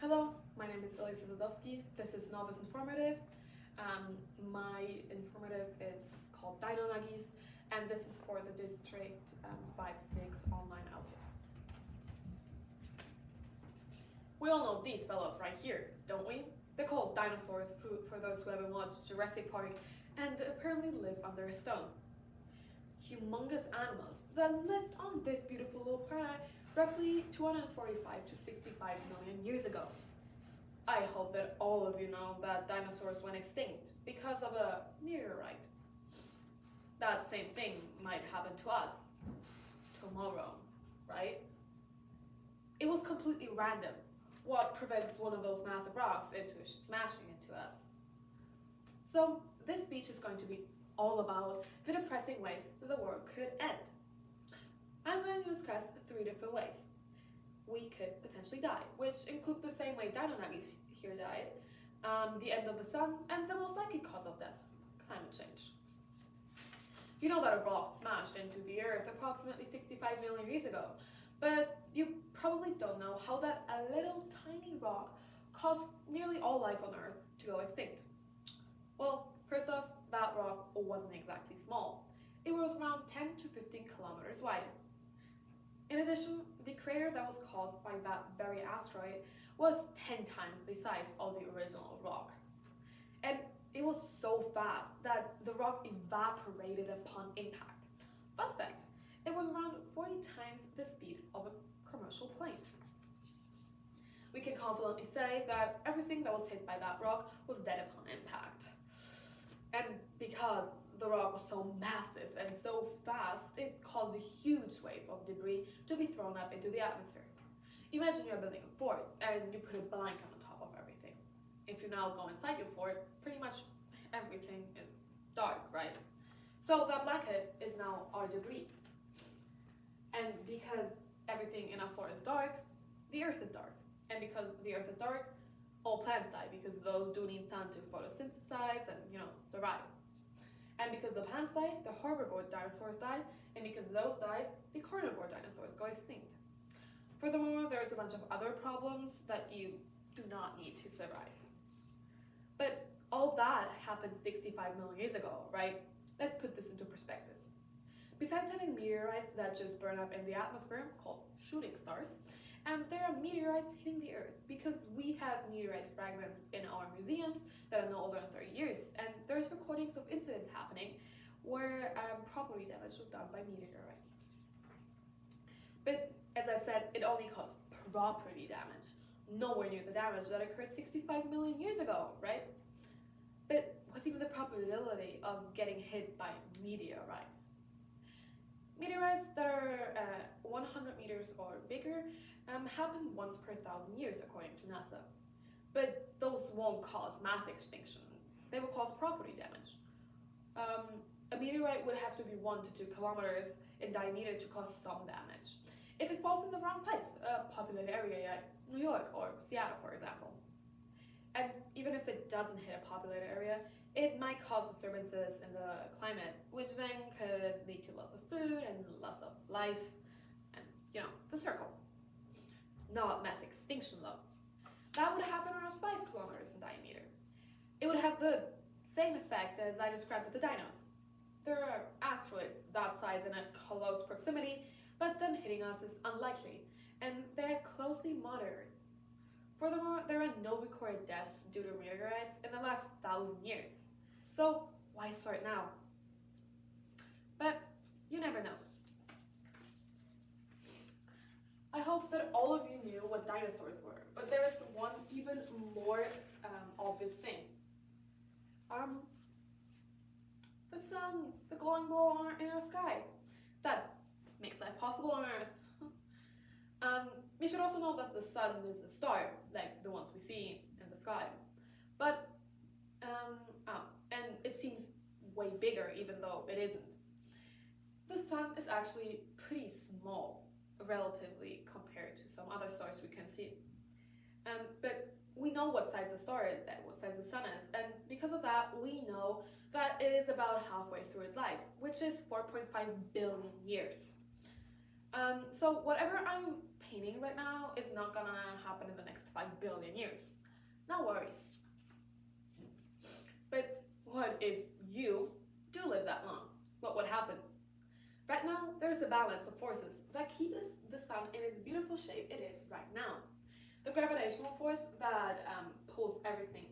Hello, my name is Elisa Sadowski. This is Novice Informative. My informative is called Dino Nuggies, and this is for the District 5-6 online outing. We all know these fellows right here, don't we? They're called dinosaurs for those who haven't watched Jurassic Park and apparently live under a stone. Humongous animals that lived on this beautiful little planet roughly 245 to 65 million years ago. I hope that all of you know that dinosaurs went extinct because of a meteorite. That same thing might happen to us tomorrow, right? It was completely random. What prevents one of those massive rocks into smashing into us? So this speech is going to be all about the depressing ways that the world could end. I'm going to discuss 3 different ways we could potentially die, which include the same way Dino Nuggies here died, the end of the sun, and the most likely cause of death, climate change. You know that a rock smashed into the earth approximately 65 million years ago, but you probably don't know how that a little tiny rock caused nearly all life on Earth to go extinct. Well, first off, that rock wasn't exactly small. It was around 10 to 15 kilometers wide. In addition, the crater that was caused by that very asteroid was 10 times the size of the original rock. And it was so fast that the rock evaporated upon impact. Fun fact, it was around 40 times the speed of a commercial plane. We can confidently say that everything that was hit by that rock was dead upon impact. And because the rock was so massive and so fast, it caused a huge wave of debris to be thrown up into the atmosphere. Imagine you're building a fort and you put a blanket on top of everything. If you now go inside your fort, pretty much everything is dark, right? So that blanket is now our debris. And because everything in our fort is dark, the earth is dark. And because the earth is dark, all plants die because those do need sun to photosynthesize and, survive. And because the plants die, the herbivore dinosaurs die, and because those die, the carnivore dinosaurs go extinct. Furthermore, there's a bunch of other problems that you do not need to survive. But all that happened 65 million years ago, right? Let's put this into perspective. Besides having meteorites that just burn up in the atmosphere, called shooting stars, there are meteorites hitting the Earth because we have meteorite fragments in our museums that are no older than 30 years, and there's recordings of incidents happening where property damage was done by meteorites. But as I said, it only caused property damage, nowhere near the damage that occurred 65 million years ago, right? But what's even the probability of getting hit by meteorites? Meteorites that are 100 meters or bigger happen once per 1,000 years, according to NASA. But those won't cause mass extinction. They will cause property damage. A meteorite would have to be 1 to 2 kilometers in diameter to cause some damage. If it falls in the wrong place, a populated area like New York or Seattle, for example. And even if it doesn't hit a populated area, it might cause disturbances in the climate, which then could lead to loss of food and loss of life, and the circle. Not mass extinction though. That would happen around 5 kilometers in diameter. It would have the same effect as I described with the dinos. There are asteroids that size in a close proximity, but them hitting us is unlikely, and they're closely monitored. Furthermore, there are no recorded deaths due to meteorites in the last 1,000 years. So why start now? But you never know. I hope that all of you knew what dinosaurs were, but there is one even more obvious thing. The sun, the glowing ball in our sky, that makes life possible on Earth. We should also know that the sun is a star, like the ones we see in the sky. But, and it seems way bigger even though it isn't. The sun is actually pretty small, relatively compared to some other stars we can see. But we know what size the star is, what size the sun is, and because of that, we know that it is about halfway through its life, which is 4.5 billion years. So whatever I'm painting right now is not gonna happen in the next 5 billion years. No worries. But what if you do live that long? What would happen? Right now, there's a balance of forces that keep the sun in its beautiful shape it is right now. The gravitational force that pulls everything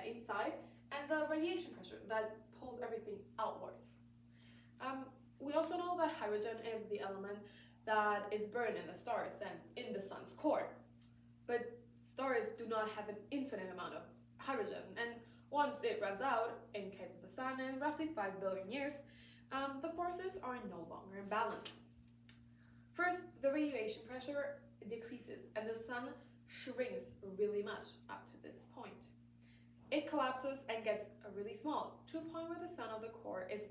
inside, and the radiation pressure that pulls everything outwards. We also know that hydrogen is the element that is burned in the stars and in the sun's core. But stars do not have an infinite amount of hydrogen, and once it runs out, in case of the sun, in roughly 5 billion years, the forces are no longer in balance. First, the radiation pressure decreases and the sun shrinks really much up to this point. It collapses and gets really small, to a point where the sun of the core is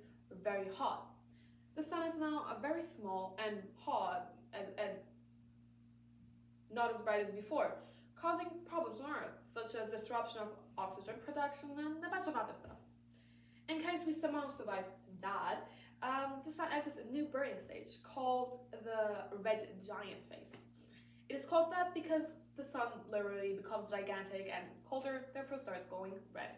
very hot. The sun is now very small and hot and not as bright as before, causing problems on Earth, such as disruption of oxygen production and a bunch of other stuff. In case we somehow survive that, the sun enters a new burning stage called the red giant phase. It is called that because the sun literally becomes gigantic and colder, therefore starts going red.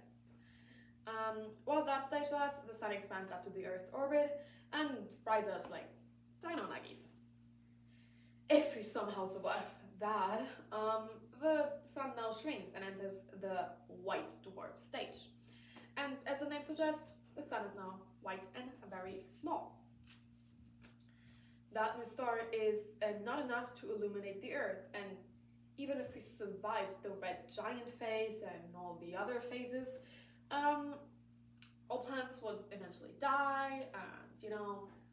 While that stage lasts, the sun expands up to the Earth's orbit and fries us like Dino Nuggies. If we somehow survive that, the sun now shrinks and enters the white dwarf stage. And as the name suggests, the sun is now white and very small. That new star is not enough to illuminate the Earth, and even if we survive the red giant phase and all the other phases, all plants would eventually die, and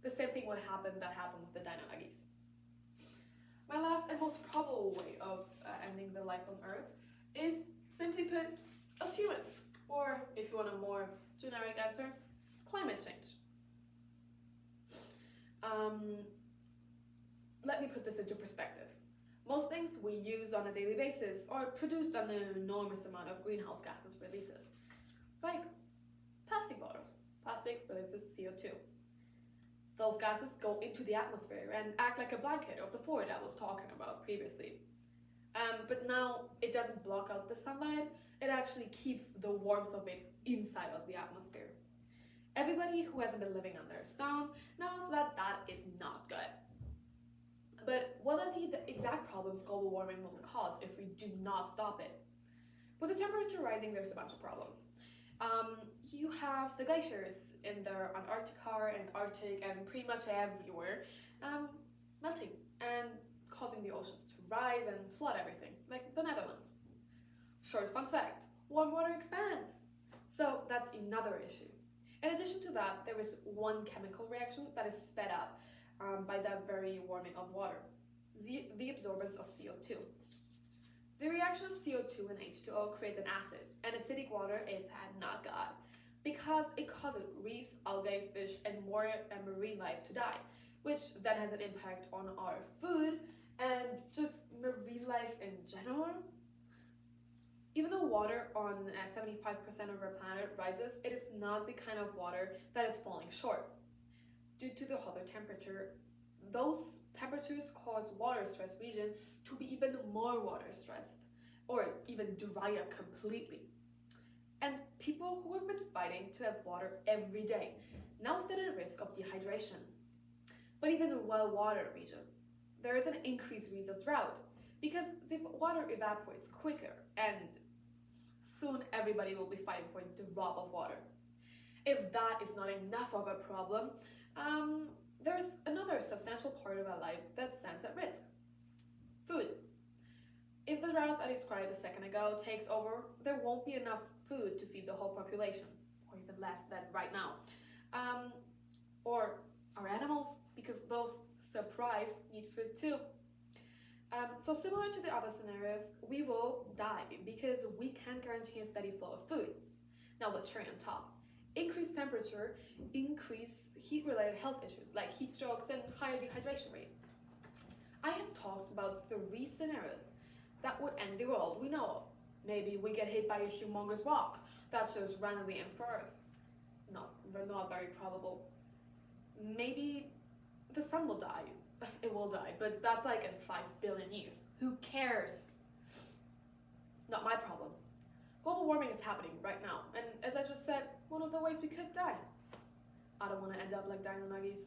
the same thing would happen that happened with the Dino Nuggies. My last and most probable way of ending the life on Earth is, simply put, us humans. Or, if you want a more generic answer, climate change. Let me put this into perspective. Most things we use on a daily basis are produced an enormous amount of greenhouse gases releases. Like plastic bottles. Plastic releases CO2. Those gases go into the atmosphere and act like a blanket of the fort I was talking about previously. But now it doesn't block out the sunlight, it actually keeps the warmth of it inside of the atmosphere. Everybody who hasn't been living under a stone knows that that is not good. But what are the exact problems global warming will cause if we do not stop it? With the temperature rising, there's a bunch of problems. You have the glaciers in the Antarctica and Arctic and pretty much everywhere melting and causing the oceans to rise and flood everything, like the Netherlands. Short fun fact, warm water expands. So that's another issue. In addition to that, there is one chemical reaction that is sped up by that very warming of water, the absorbance of CO2. The reaction of CO2 and H2O creates an acid, and acidic water is not good, because it causes reefs, algae, fish, and more marine life to die, which then has an impact on our food and just marine life in general. Even though water on 75% of our planet rises, it is not the kind of water that is falling short. Due to the hotter temperature, those temperatures cause water stress region to be even more water stressed, or even dry up completely. And people who have been fighting to have water every day now stand at risk of dehydration. But even in well-watered region, there is an increased risk of drought, because the water evaporates quicker, and soon everybody will be fighting for a drop of water. If that is not enough of a problem, there's another substantial part of our life that stands at risk. Food. If the drought I described a second ago takes over, there won't be enough food to feed the whole population, or even less than right now. Or our animals, because those, surprise, need food too. So similar to the other scenarios, we will die because we can't guarantee a steady flow of food. Now the cherry on top. Increased temperature, increase heat-related health issues like heat strokes and higher dehydration rates. I have talked about 3 scenarios that would end the world we know of. Maybe we get hit by a humongous rock that just randomly aims for Earth. Not very probable. Maybe the sun will die It will die, but that's like in 5 billion years. Who cares? Not my problem. Global warming is happening right now, and as I just said, one of the ways we could die. I don't want to end up like Dino Nuggies.